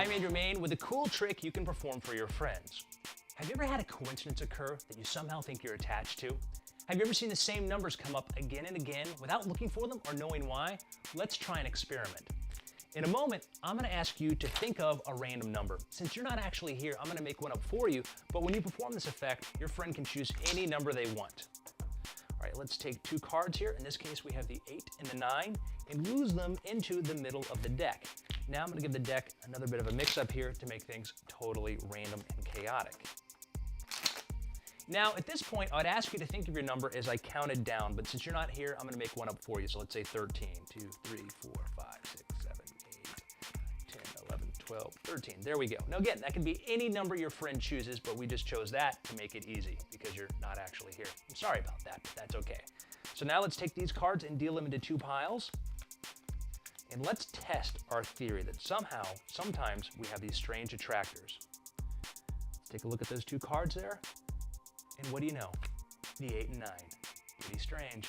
I'm Andrew Main with a cool trick you can perform for your friends. Have you ever had a coincidence occur that you somehow think you're attached to? Have you ever seen the same numbers come up again and again without looking for them or knowing why? Let's try an experiment. In a moment, I'm going to ask you to think of a random number. Since you're not actually here, I'm going to make one up for you, but when you perform this effect, your friend can choose any number they want. All right, let's take two cards here. In this case, we have the 8 and the 9, and lose them into the middle of the deck. Now I'm going to give the deck another bit of a mix-up here to make things totally random and chaotic. Now, at this point, I'd ask you to think of your number as I counted down, but since you're not here, I'm going to make one up for you. So let's say 13, 2, 3, 4, 5, 6, 7, 8, 10, 11, 12, 13. There we go. Now again, that can be any number your friend chooses, but we just chose that to make it easy because you're not actually here. I'm sorry about that, but that's okay. So now let's take these cards and deal them into two piles. And let's test our theory that sometimes we have these strange attractors. Let's take a look at those two cards there. And what do you know? The 8 and 9. Pretty strange.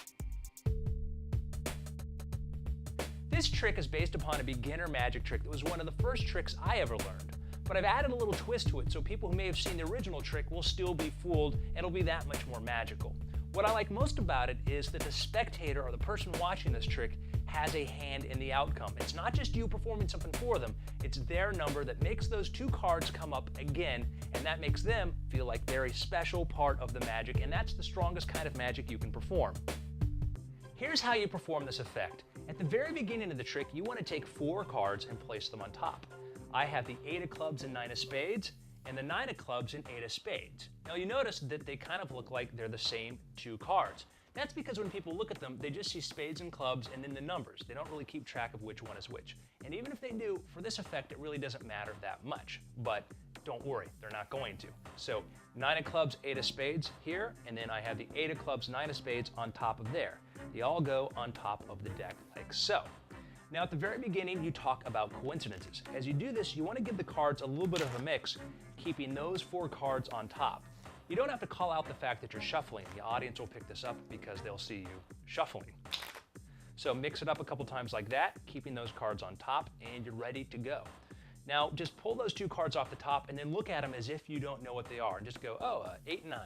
This trick is based upon a beginner magic trick that was one of the first tricks I ever learned. But I've added a little twist to it so people who may have seen the original trick will still be fooled and it'll be that much more magical. What I like most about it is that the spectator or the person watching this trick has a hand in the outcome. It's not just you performing something for them, it's their number that makes those two cards come up again, and that makes them feel like they're a special part of the magic, and that's the strongest kind of magic you can perform. Here's how you perform this effect. At the very beginning of the trick, you want to take 4 cards and place them on top. I have the 8 of clubs and 9 of spades, and the 9 of clubs and 8 of spades. Now you notice that they kind of look like they're the same two cards. That's because when people look at them, they just see spades and clubs and then the numbers. They don't really keep track of which one is which. And even if they do, for this effect, it really doesn't matter that much. But don't worry, they're not going to. So 9 of clubs, 8 of spades here, and then I have the 8 of clubs, 9 of spades on top of there. They all go on top of the deck like so. Now at the very beginning, you talk about coincidences. As you do this, you want to give the cards a little bit of a mix, keeping those 4 cards on top. You don't have to call out the fact that you're shuffling. The audience will pick this up because they'll see you shuffling. So mix it up a couple times like that, keeping those cards on top, and you're ready to go. Now just pull those 2 cards off the top and then look at them as if you don't know what they are and just go, oh, 8 and 9,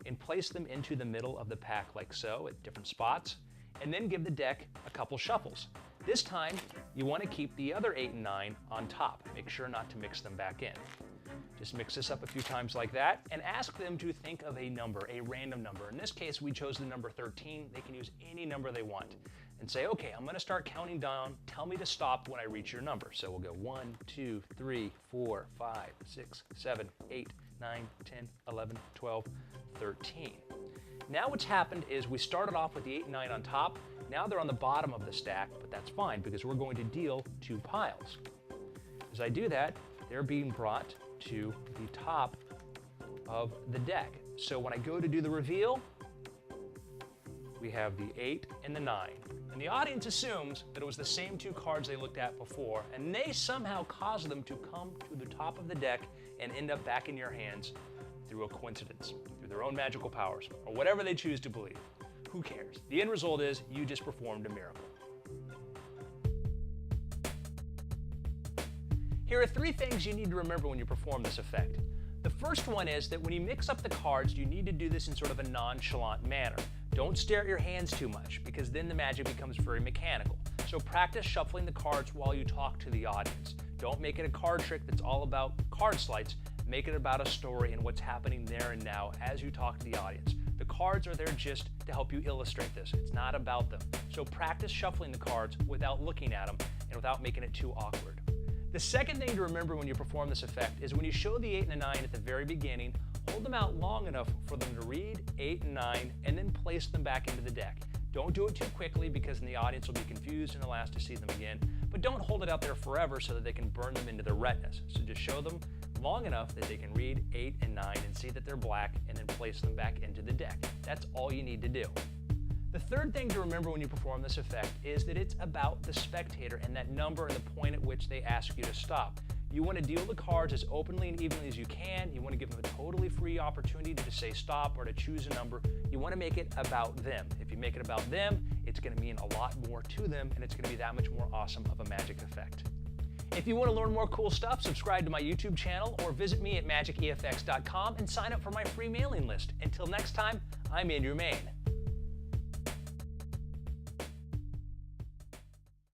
and place them into the middle of the pack like so at different spots, and then give the deck a couple shuffles. This time, you want to keep the other 8 and 9 on top. Make sure not to mix them back in. Just mix this up a few times like that and ask them to think of a number, a random number. In this case, we chose the number 13. They can use any number they want and say, okay, I'm going to start counting down. Tell me to stop when I reach your number. So we'll go 1, 2, 3, 4, 5, 6, 7, 8, 9, 10, 11, 12, 13. Now what's happened is we started off with the 8 and 9 on top. Now they're on the bottom of the stack, but that's fine because we're going to deal 2 piles. As I do that, they're being brought to the top of the deck. So when I go to do the reveal, we have the 8 and the 9. And the audience assumes that it was the same 2 cards they looked at before, and they somehow caused them to come to the top of the deck and end up back in your hands through a coincidence, through their own magical powers, or whatever they choose to believe. Who cares? The end result is you just performed a miracle. Here are 3 things you need to remember when you perform this effect. The first one is that when you mix up the cards, you need to do this in sort of a nonchalant manner. Don't stare at your hands too much because then the magic becomes very mechanical. So practice shuffling the cards while you talk to the audience. Don't make it a card trick that's all about card sleights. Make it about a story and what's happening there and now as you talk to the audience. The cards are there just to help you illustrate this. It's not about them. So practice shuffling the cards without looking at them and without making it too awkward. The second thing to remember when you perform this effect is when you show the 8 and the 9 at the very beginning, hold them out long enough for them to read 8 and 9 and then place them back into the deck. Don't do it too quickly because then the audience will be confused and they'll ask to see them again, but don't hold it out there forever so that they can burn them into their retinas. So just show them long enough that they can read 8 and 9 and see that they're black and then place them back into the deck. That's all you need to do. The third thing to remember when you perform this effect is that it's about the spectator and that number and the point at which they ask you to stop. You want to deal the cards as openly and evenly as you can. You want to give them a totally free opportunity to say stop or to choose a number. You want to make it about them. If you make it about them, it's going to mean a lot more to them and it's going to be that much more awesome of a magic effect. If you want to learn more cool stuff, subscribe to my YouTube channel or visit me at magicefx.com and sign up for my free mailing list. Until next time, I'm Andrew Main.